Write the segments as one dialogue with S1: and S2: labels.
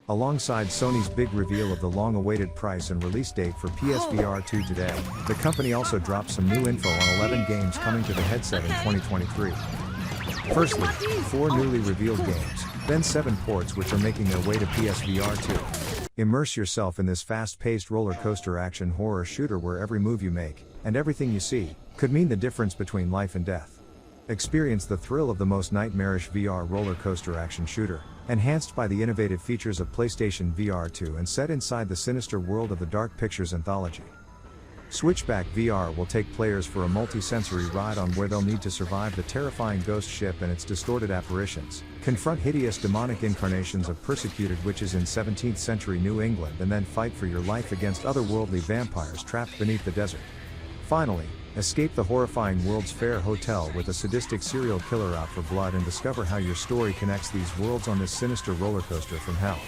S1: Alongside Sony's big reveal of the long-awaited price and release date for PSVR 2 today, the company also dropped some new info on 11 games coming to the headset in 2023. Firstly, 4 newly revealed games, then 7 ports which are making their way to PSVR 2. Immerse yourself in this fast-paced roller coaster action horror shooter where every move you make, and everything you see, could mean the difference between life and death. Experience the thrill of the most nightmarish VR roller coaster action shooter, enhanced by the innovative features of PlayStation VR 2 and set inside the sinister world of the Dark Pictures Anthology. Switchback VR will take players for a multi-sensory ride on where they'll need to survive the terrifying ghost ship and its distorted apparitions, confront hideous demonic incarnations of persecuted witches in 17th century New England and then fight for your life against otherworldly vampires trapped beneath the desert. Finally, escape the horrifying World's Fair Hotel with a sadistic serial killer out for blood and discover how your story connects these worlds on this sinister roller coaster from hell.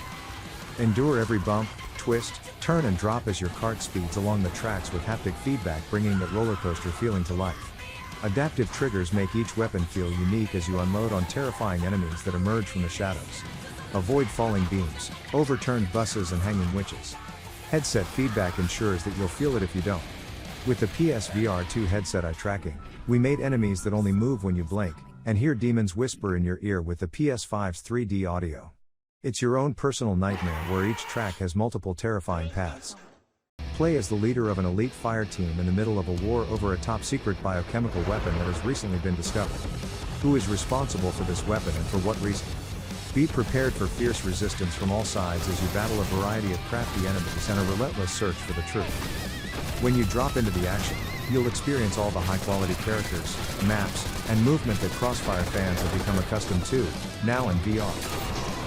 S1: Endure every bump, twist, turn and drop as your cart speeds along the tracks with haptic feedback, bringing that roller coaster feeling to life. Adaptive triggers make each weapon feel unique as you unload on terrifying enemies that emerge from the shadows. Avoid falling beams, overturned buses and hanging witches. Headset feedback ensures that you'll feel it if you don't. With the PSVR 2 headset eye tracking, we made enemies that only move when you blink, and hear demons whisper in your ear with the PS5's 3D audio. It's your own personal nightmare where each track has multiple terrifying paths. Play as the leader of an elite fire team in the middle of a war over a top-secret biochemical weapon that has recently been discovered. Who is responsible for this weapon and for what reason? Be prepared for fierce resistance from all sides as you battle a variety of crafty enemies and a relentless search for the truth. When you drop into the action, you'll experience all the high-quality characters, maps, and movement that Crossfire fans have become accustomed to, now in VR.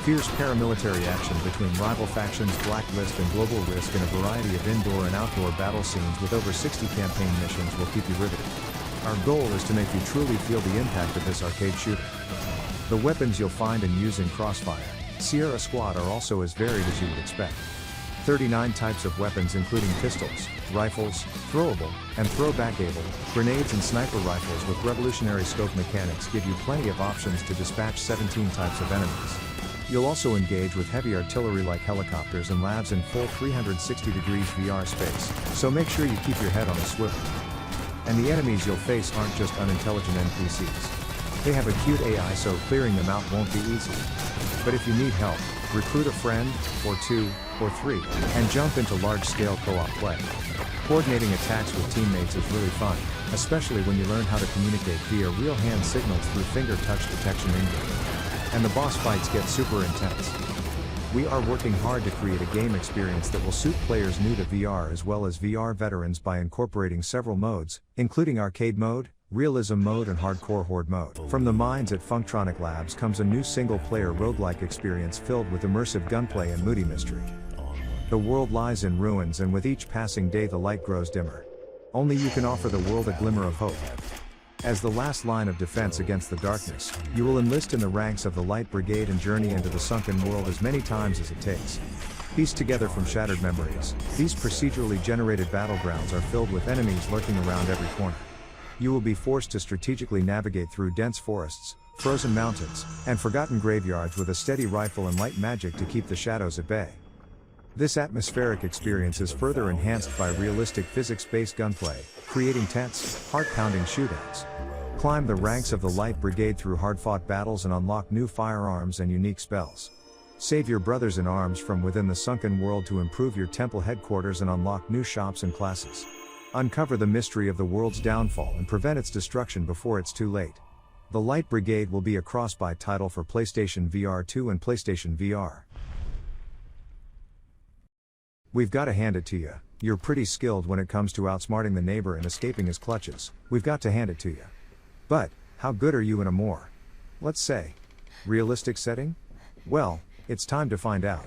S1: Fierce paramilitary action between rival factions, Blacklist and Global Risk in a variety of indoor and outdoor battle scenes with over 60 campaign missions will keep you riveted. Our goal is to make you truly feel the impact of this arcade shooter. The weapons you'll find and use in Crossfire, Sierra Squad are also as varied as you would expect. 39 types of weapons including pistols, rifles, throwable, and throwbackable, grenades and sniper rifles with revolutionary scope mechanics give you plenty of options to dispatch 17 types of enemies. You'll also engage with heavy artillery like helicopters and labs in full 360 degrees VR space, so make sure you keep your head on a swivel. And the enemies you'll face aren't just unintelligent NPCs. They have a cute AI, so clearing them out won't be easy. But if you need help, recruit a friend, or 2, or 3, and jump into large-scale co-op play. Coordinating attacks with teammates is really fun, especially when you learn how to communicate via real hand signals through finger touch detection in-game. And the boss fights get super intense. We are working hard to create a game experience that will suit players new to VR as well as VR veterans by incorporating several modes, including arcade mode, realism mode and hardcore horde mode. From the minds at Funktronic Labs comes a new single-player roguelike experience filled with immersive gunplay and moody mystery. The world lies in ruins and with each passing day the light grows dimmer. Only you can offer the world a glimmer of hope. As the last line of defense against the darkness, you will enlist in the ranks of the Light Brigade and journey into the sunken world as many times as it takes. Pieced together from shattered memories, these procedurally generated battlegrounds are filled with enemies lurking around every corner. You will be forced to strategically navigate through dense forests, frozen mountains, and forgotten graveyards with a steady rifle and light magic to keep the shadows at bay. This atmospheric experience is further enhanced by realistic physics-based gunplay, creating tense, heart-pounding shootouts. Climb the ranks of the Light Brigade through hard-fought battles and unlock new firearms and unique spells. Save your brothers in arms from within the sunken world to improve your temple headquarters and unlock new shops and classes. Uncover the mystery of the world's downfall and prevent its destruction before it's too late. The Light Brigade will be a cross-buy title for PlayStation VR 2 and PlayStation VR. We've got to hand it to you, you're pretty skilled when it comes to outsmarting the neighbor and escaping his clutches, we've got to hand it to you. But, how good are you in a more, let's say, realistic setting? Well, it's time to find out.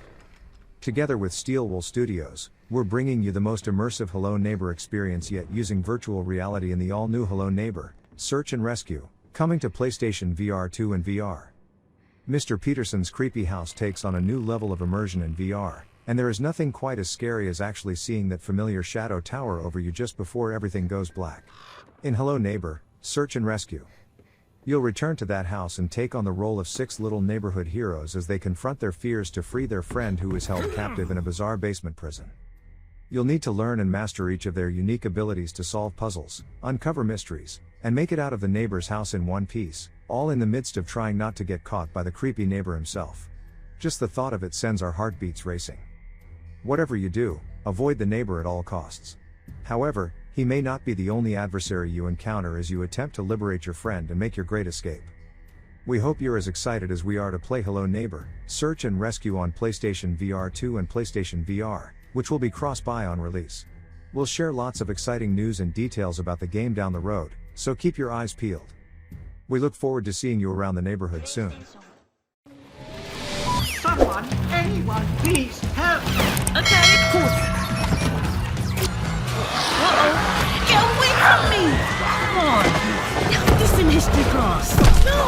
S1: Together with Steelwool Studios, we're bringing you the most immersive Hello Neighbor experience yet using virtual reality in the all-new Hello Neighbor, Search and Rescue, coming to PlayStation VR 2 and VR. Mr. Peterson's creepy house takes on a new level of immersion in VR, and there is nothing quite as scary as actually seeing that familiar shadow tower over you just before everything goes black. In Hello Neighbor, Search and Rescue, You'll return to that house and take on the role of 6 little neighborhood heroes as they confront their fears to free their friend who is held captive in a bizarre basement prison. You'll need to learn and master each of their unique abilities to solve puzzles, uncover mysteries, and make it out of the neighbor's house in one piece, all in the midst of trying not to get caught by the creepy neighbor himself. Just the thought of it sends our heartbeats racing. Whatever you do, avoid the neighbor at all costs. However, he may not be the only adversary you encounter as you attempt to liberate your friend and make your great escape. We hope you're as excited as we are to play Hello Neighbor, Search and Rescue on PlayStation VR 2 and PlayStation VR, which will be cross-buy on release. We'll share lots of exciting news and details about the game down the road, so keep your eyes peeled. We look forward to seeing you around the neighborhood soon.
S2: Someone, anyone, please help!
S3: Okay. Uh-oh! Get away from me! Come on! This in history class! No!